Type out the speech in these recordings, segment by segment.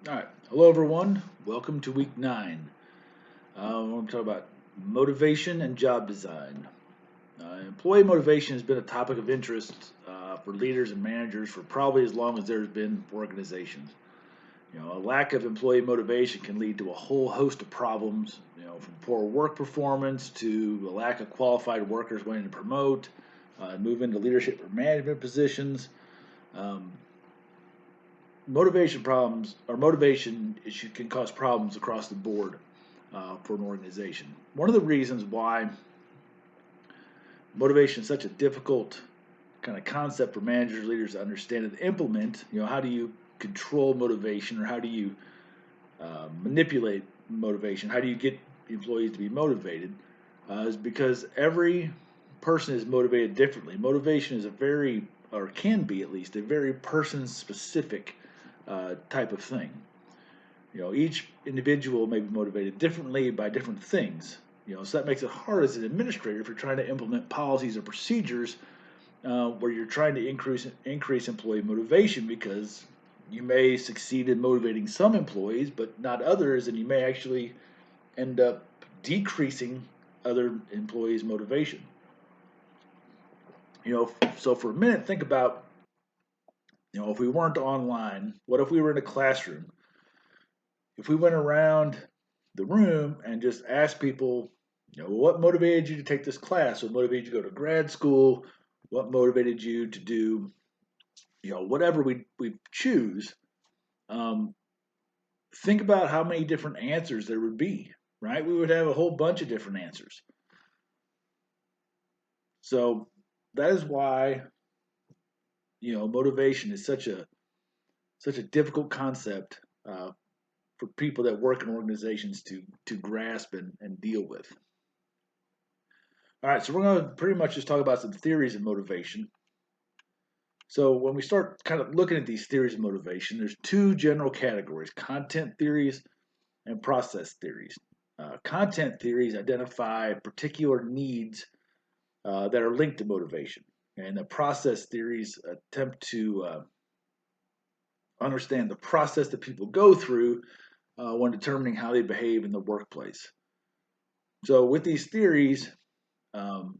All right. Hello, everyone. Welcome to week 9. We're going to talk about motivation and job design. Employee motivation has been a topic of interest for leaders and managers for probably as long as there's been organizations. A lack of employee motivation can lead to a whole host of problems, from poor work performance to a lack of qualified workers wanting to promote, move into leadership or management positions. Um, motivation issue can cause problems across the board for an organization. One of the reasons why motivation is such a difficult kind of concept for managers, leaders to understand and implement. How do you control motivation, or how do you manipulate motivation? How do you get employees to be motivated? Is because every person is motivated differently. Motivation is or can be at least, a very person specific type of thing. Each individual may be motivated differently by different things. So that makes it hard as an administrator if you're trying to implement policies or procedures where you're trying to increase employee motivation, because you may succeed in motivating some employees, but not others, and you may actually end up decreasing other employees' motivation. So for a minute, think about, if we weren't online, what if we were in a classroom? If we went around the room and just asked people, what motivated you to take this class? What motivated you to go to grad school? What motivated you to do, whatever we choose? Um, think about how many different answers there would be, right? We would have a whole bunch of different answers. So that is why, motivation is such a difficult concept for people that work in organizations to grasp and deal with. All right, so we're going to pretty much just talk about some theories of motivation. So when we start kind of looking at these theories of motivation, there's two general categories: content theories and process theories. Content theories identify particular needs that are linked to motivation, and the process theories attempt to understand the process that people go through when determining how they behave in the workplace. So with these theories, um,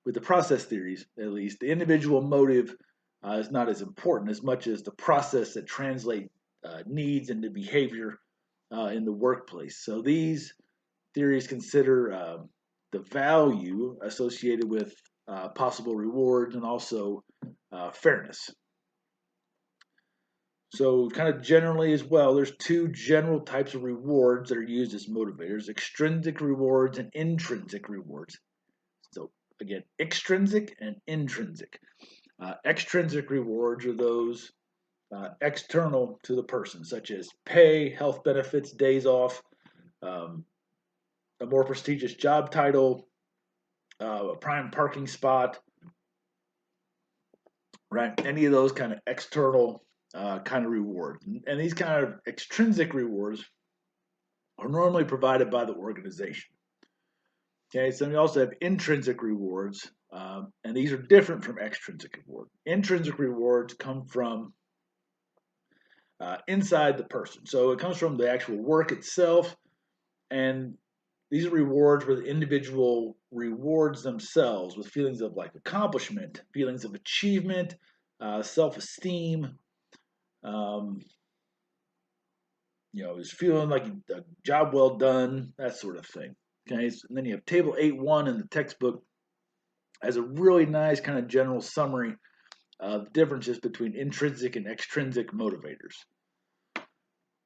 with the process theories at least, the individual motive is not as important as much as the process that translate needs into behavior in the workplace. So these theories consider the value associated with possible rewards and also fairness. So, kind of generally as well, there's two general types of rewards that are used as motivators: extrinsic rewards and intrinsic rewards. So, again, extrinsic and intrinsic. Extrinsic rewards are those external to the person, such as pay, health benefits, days off, um, a more prestigious job title, a prime parking spot, right? Any of those kind of external kind of rewards. And these kind of extrinsic rewards are normally provided by the organization. Okay, so we also have intrinsic rewards, and these are different from extrinsic rewards. Intrinsic rewards come from inside the person, so it comes from the actual work itself, and these are rewards where the individual rewards themselves with feelings of like accomplishment, feelings of achievement, self-esteem. Um, is feeling like a job well done, that sort of thing. Okay, so, and then you have table 8.1 in the textbook as a really nice kind of general summary of differences between intrinsic and extrinsic motivators.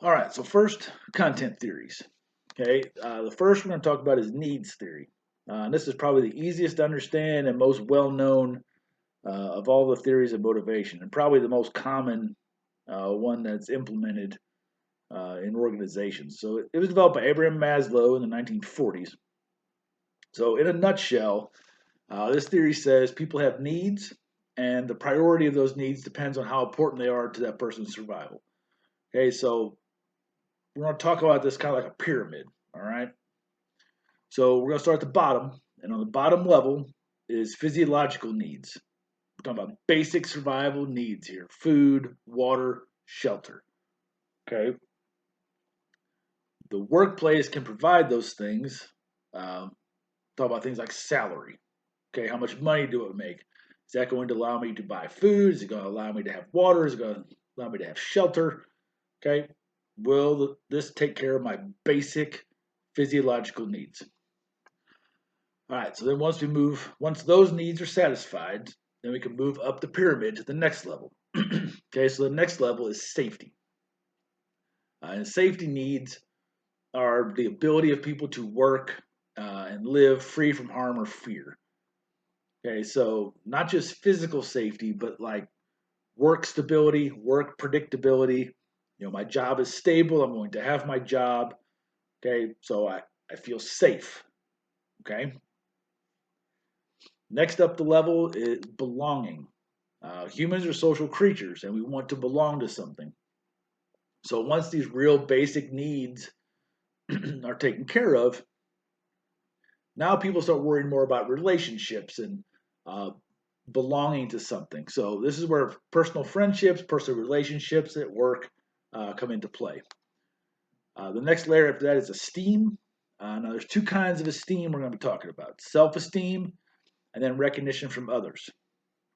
All right, so first, content theories. Okay, the first we're going to talk about is needs theory. And this is probably the easiest to understand and most well known of all the theories of motivation, and probably the most common one that's implemented in organizations. So it was developed by Abraham Maslow in the 1940s. So, in a nutshell, this theory says people have needs, and the priority of those needs depends on how important they are to that person's survival. Okay, so we're going to talk about this kind of like a pyramid. All right, so we're going to start at the bottom, and on the bottom level is physiological needs. We're talking about basic survival needs here: food, water, shelter. Okay, the workplace can provide those things. Talk about things like salary. Okay, how much money do it make? Is that going to allow me to buy food? Is it going to allow me to have water? Is it going to allow me to have shelter? Okay, will this take care of my basic physiological needs? All right, so then once those needs are satisfied, then we can move up the pyramid to the next level. Okay, so the next level is safety. And safety needs are the ability of people to work and live free from harm or fear. Okay, so not just physical safety, but like work stability, work predictability. My job is stable. I'm going to have my job. Okay, so I feel safe. Okay, next up the level is belonging. Humans are social creatures and we want to belong to something. So once these real basic needs are taken care of, now people start worrying more about relationships and uh, belonging to something. So this is where personal friendships, personal relationships at work come into play. The next layer after that is esteem. Now there's two kinds of esteem we're going to be talking about: self-esteem and then recognition from others.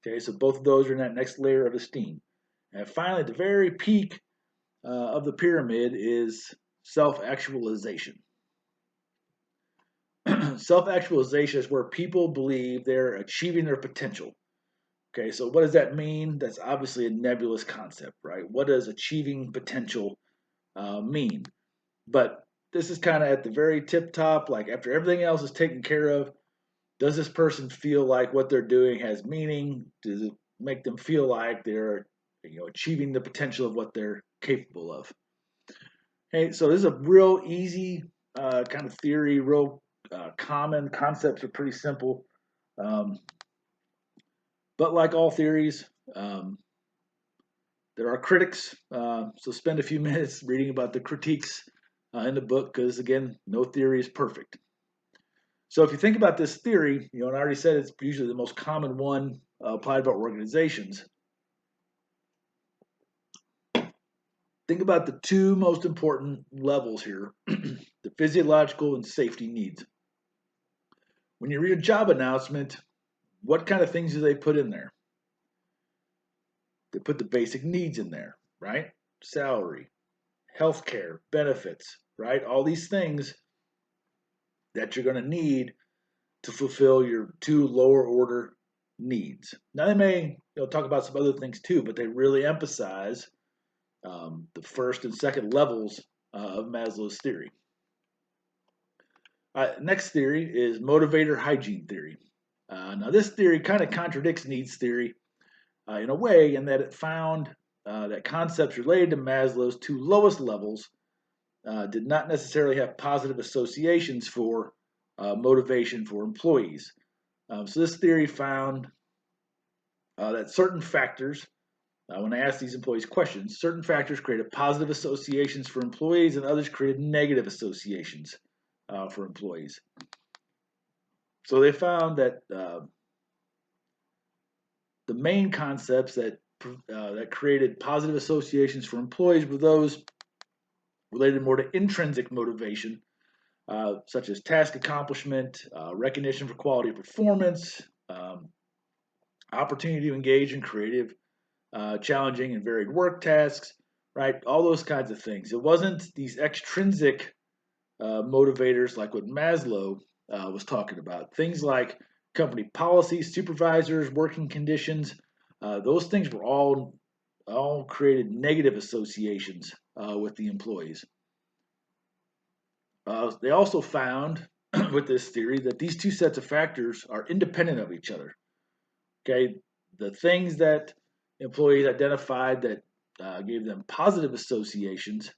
Okay, so both of those are in that next layer of esteem. And finally, at the very peak of the pyramid is self-actualization. Self-actualization is where people believe they're achieving their potential. Okay, so what does that mean? That's obviously a nebulous concept, right? What does achieving potential mean? But this is kind of at the very tip top, like after everything else is taken care of, does this person feel like what they're doing has meaning? Does it make them feel like they're achieving the potential of what they're capable of? Okay, so this is a real easy kind of theory, real common concepts are pretty simple. Um, but like all theories, there are critics. So spend a few minutes reading about the critiques in the book because, again, no theory is perfect. So if you think about this theory, and I already said it's usually the most common one applied by organizations. Think about the two most important levels here, the physiological and safety needs. When you read a job announcement, what kind of things do they put in there? They put the basic needs in there, right? Salary, healthcare, benefits, right? All these things that you're going to need to fulfill your two lower order needs. Now they may talk about some other things too, but they really emphasize the first and second levels of Maslow's theory. Next theory is motivator hygiene theory. Now this theory kind of contradicts needs theory in a way in that it found that concepts related to Maslow's two lowest levels did not necessarily have positive associations for motivation for employees. So this theory found that certain factors, when I asked these employees questions, certain factors created positive associations for employees and others created negative associations for employees. So they found that the main concepts that created positive associations for employees were those related more to intrinsic motivation, such as task accomplishment, recognition for quality performance, opportunity to engage in creative, challenging, and varied work tasks, right? All those kinds of things. It wasn't these extrinsic motivators like what Maslow was talking about. Things like company policies, supervisors, working conditions. Those things were all created negative associations with the employees. They also found with this theory that these two sets of factors are independent of each other. Okay, the things that employees identified that gave them positive associations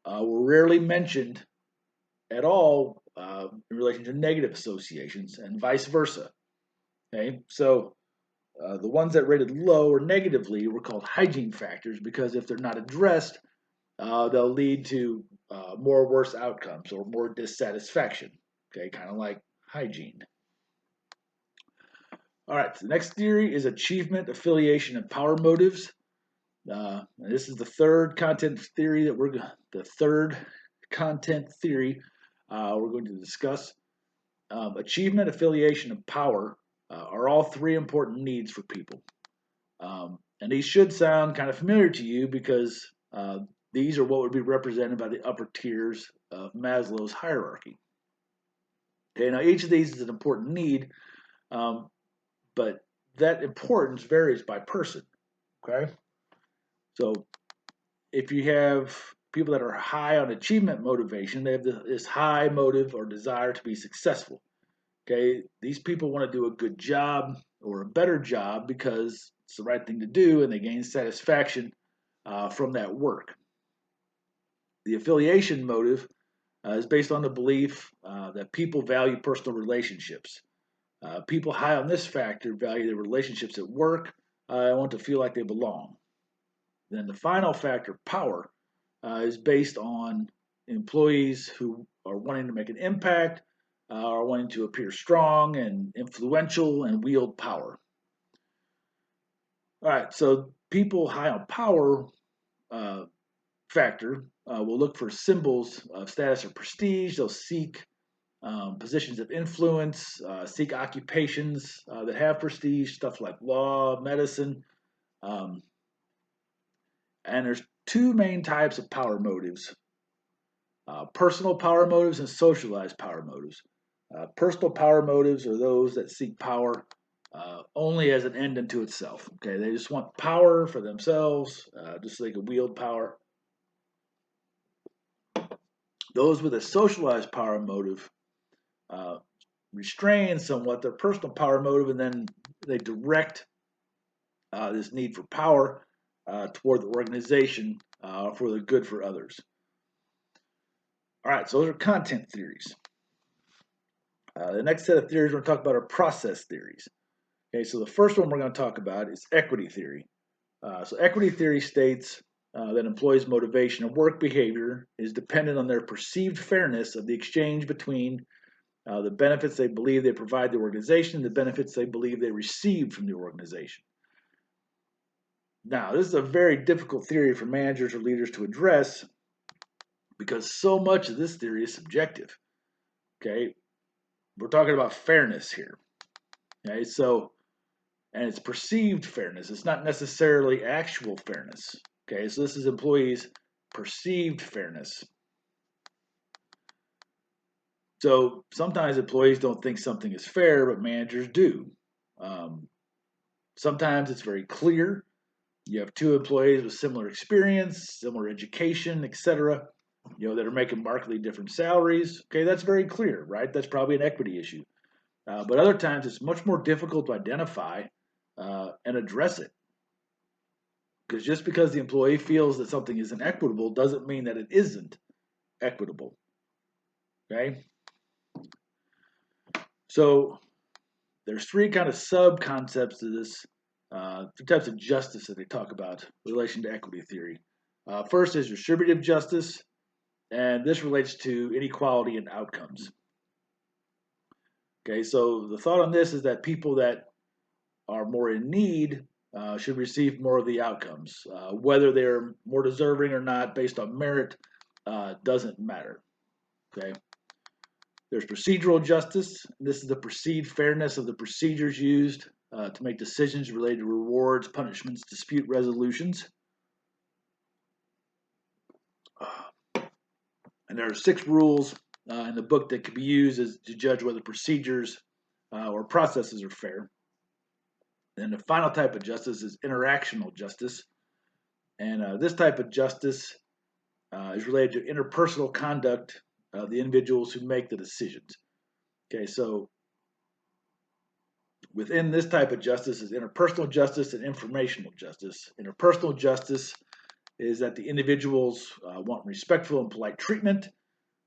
were rarely mentioned at all in relation to negative associations, and vice versa. Okay, so the ones that rated low or negatively were called hygiene factors because if they're not addressed, they'll lead to more worse outcomes or more dissatisfaction. Okay, kind of like hygiene. All right, so the next theory is achievement, affiliation, and power motives. This is the third content theory that we're going to discuss. Achievement, affiliation, and power are all three important needs for people. And these should sound kind of familiar to you because these are what would be represented by the upper tiers of Maslow's hierarchy. Okay, now each of these is an important need, but that importance varies by person. Okay, so if you have people that are high on achievement motivation, they have this high motive or desire to be successful. Okay, these people want to do a good job or a better job because it's the right thing to do, and they gain satisfaction from that work. The affiliation motive is based on the belief that people value personal relationships. People high on this factor value their relationships at work and want to feel like they belong. Then the final factor, power, is based on employees who are wanting to make an impact, are wanting to appear strong and influential and wield power. All right, so people high on power uh, factor will look for symbols of status or prestige. They'll seek positions of influence, seek occupations that have prestige, stuff like law, medicine. Um, and there's two main types of power motives: personal power motives and socialized power motives. Personal power motives are those that seek power only as an end unto itself. Okay, they just want power for themselves, just so they can wield power. Those with a socialized power motive uh, restrain somewhat their personal power motive, and then they direct this need for power toward the organization for the good for others. All right, so those are content theories. The next set of theories we're going to talk about are process theories. Okay, so the first one we're going to talk about is equity theory. So equity theory states that employees' motivation and work behavior is dependent on their perceived fairness of the exchange between the benefits they believe they provide the organization and the benefits they believe they receive from the organization. Now, this is a very difficult theory for managers or leaders to address because so much of this theory is subjective. Okay, we're talking about fairness here. Okay, so and it's perceived fairness. It's not necessarily actual fairness. Okay, so this is employees' perceived fairness. So sometimes employees don't think something is fair, but managers do. Um, Sometimes it's very clear. You have two employees with similar experience, similar education, etc., that are making markedly different salaries. Okay, that's very clear, right? That's probably an equity issue. But other times it's much more difficult to identify and address it. Because just because the employee feels that something isn't equitable doesn't mean that it isn't equitable. Okay? So there's three kind of sub-concepts to this, three types of justice that they talk about in relation to equity theory. First is distributive justice, and this relates to inequality in outcomes. Okay, so the thought on this is that people that are more in need should receive more of the outcomes. Whether they're more deserving or not based on merit doesn't matter. Okay. There's procedural justice. This is the perceived fairness of the procedures used to make decisions related to rewards, punishments, dispute resolutions. And there are 6 rules in the book that can be used as to judge whether procedures or processes are fair. And the final type of justice is interactional justice. And this type of justice is related to interpersonal conduct of the individuals who make the decisions. Okay, so within this type of justice is interpersonal justice and informational justice. Interpersonal justice is that the individuals want respectful and polite treatment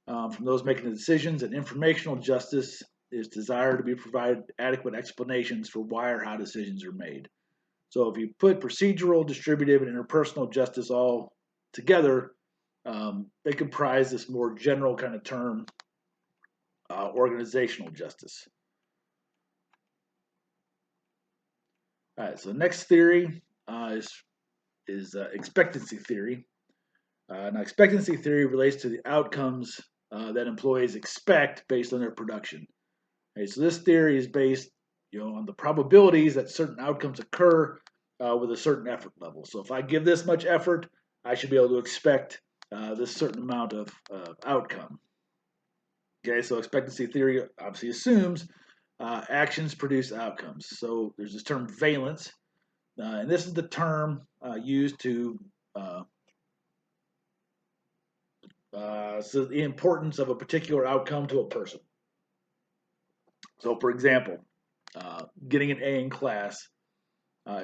from those making the decisions, and informational justice is desire to be provided adequate explanations for why or how decisions are made. So if you put procedural, distributive, and interpersonal justice all together, they comprise this more general kind of term, organizational justice. All right, so the next theory is is expectancy theory. Now, expectancy theory relates to the outcomes that employees expect based on their production. Okay, so this theory is based, on the probabilities that certain outcomes occur with a certain effort level. So if I give this much effort, I should be able to expect this certain amount of outcome. Okay, so expectancy theory obviously assumes actions produce outcomes. So there's this term valence, and this is the term used to so the importance of a particular outcome to a person. So, for example, getting an A in class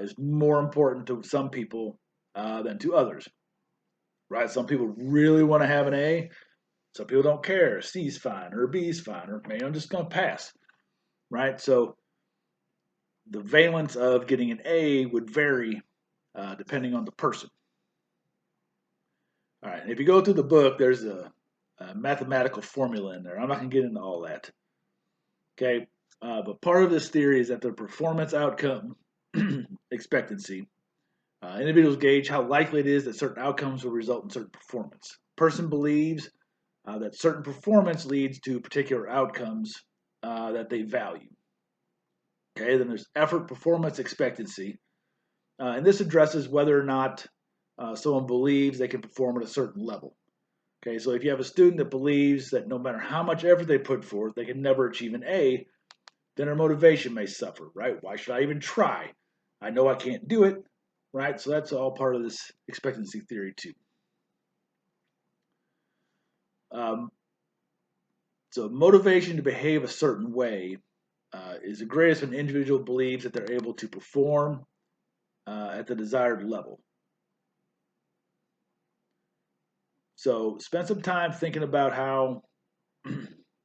is more important to some people than to others, right? Some people really want to have an A. Some people don't care. C's fine, or B's fine, or maybe I'm just going to pass, right? So the valence of getting an A would vary depending on the person. All right, and if you go through the book, there's a mathematical formula in there. I'm not going to get into all that. Okay, but part of this theory is that the performance outcome expectancy, individuals gauge how likely it is that certain outcomes will result in certain performance. Person believes that certain performance leads to particular outcomes that they value. Okay, then there's effort performance expectancy, and this addresses whether or not someone believes they can perform at a certain level. Okay, so if you have a student that believes that no matter how much effort they put forth, they can never achieve an A, then their motivation may suffer, right? Why should I even try? I know I can't do it, right? So that's all part of this expectancy theory too. So motivation to behave a certain way is the greatest when an individual believes that they're able to perform at the desired level. So spend some time thinking about how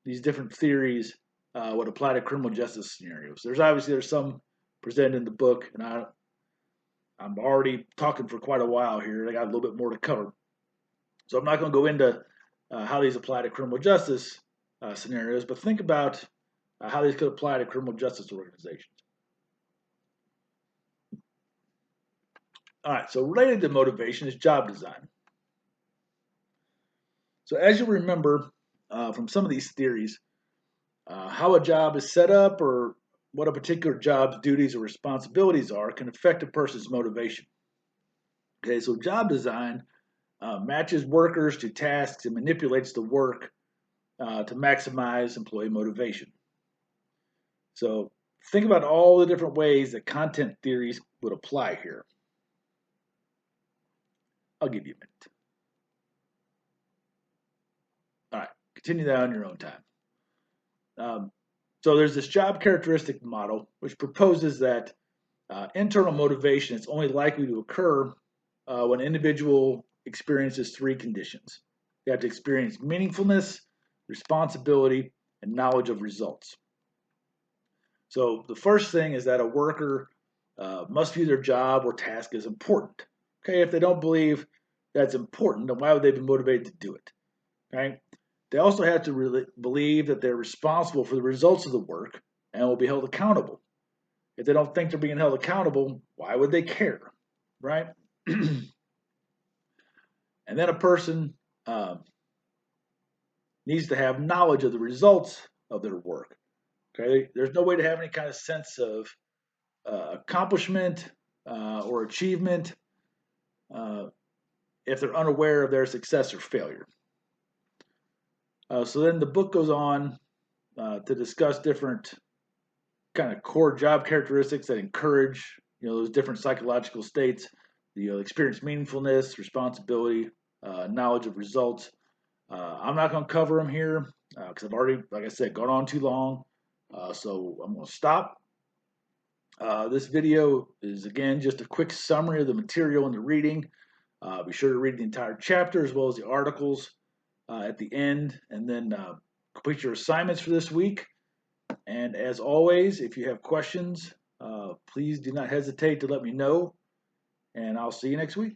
these different theories would apply to criminal justice scenarios. There's some presented in the book, and I'm already talking for quite a while here. I got a little bit more to cover, so I'm not going to go into how these apply to criminal justice scenarios, but think about how these could apply to criminal justice organizations. All right, so related to motivation is job design. So as you remember from some of these theories, how a job is set up or what a particular job's duties or responsibilities are can affect a person's motivation. Okay, so job design matches workers to tasks and manipulates the work to maximize employee motivation. So think about all the different ways that content theories would apply here. I'll give you a minute. All right, continue that on your own time. So there's this job characteristic model, which proposes that internal motivation is only likely to occur when an individual experiences three conditions. They have to experience meaningfulness, responsibility, and knowledge of results. So the first thing is that a worker must view their job or task as important. Okay, if they don't believe that's important, then why would they be motivated to do it? Okay, they also have to believe that they're responsible for the results of the work and will be held accountable. If they don't think they're being held accountable, why would they care, right? And then a person needs to have knowledge of the results of their work. Okay, there's no way to have any kind of sense of accomplishment or achievement if they're unaware of their success or failure. So then the book goes on to discuss different kind of core job characteristics that encourage those different psychological states. Experience meaningfulness, responsibility, knowledge of results. I'm not going to cover them here because I've already, like I said, gone on too long. So I'm going to stop. This video is, again, just a quick summary of the material in the reading. Be sure to read the entire chapter as well as the articles at the end, and then complete your assignments for this week. And as always, if you have questions, please do not hesitate to let me know, and I'll see you next week.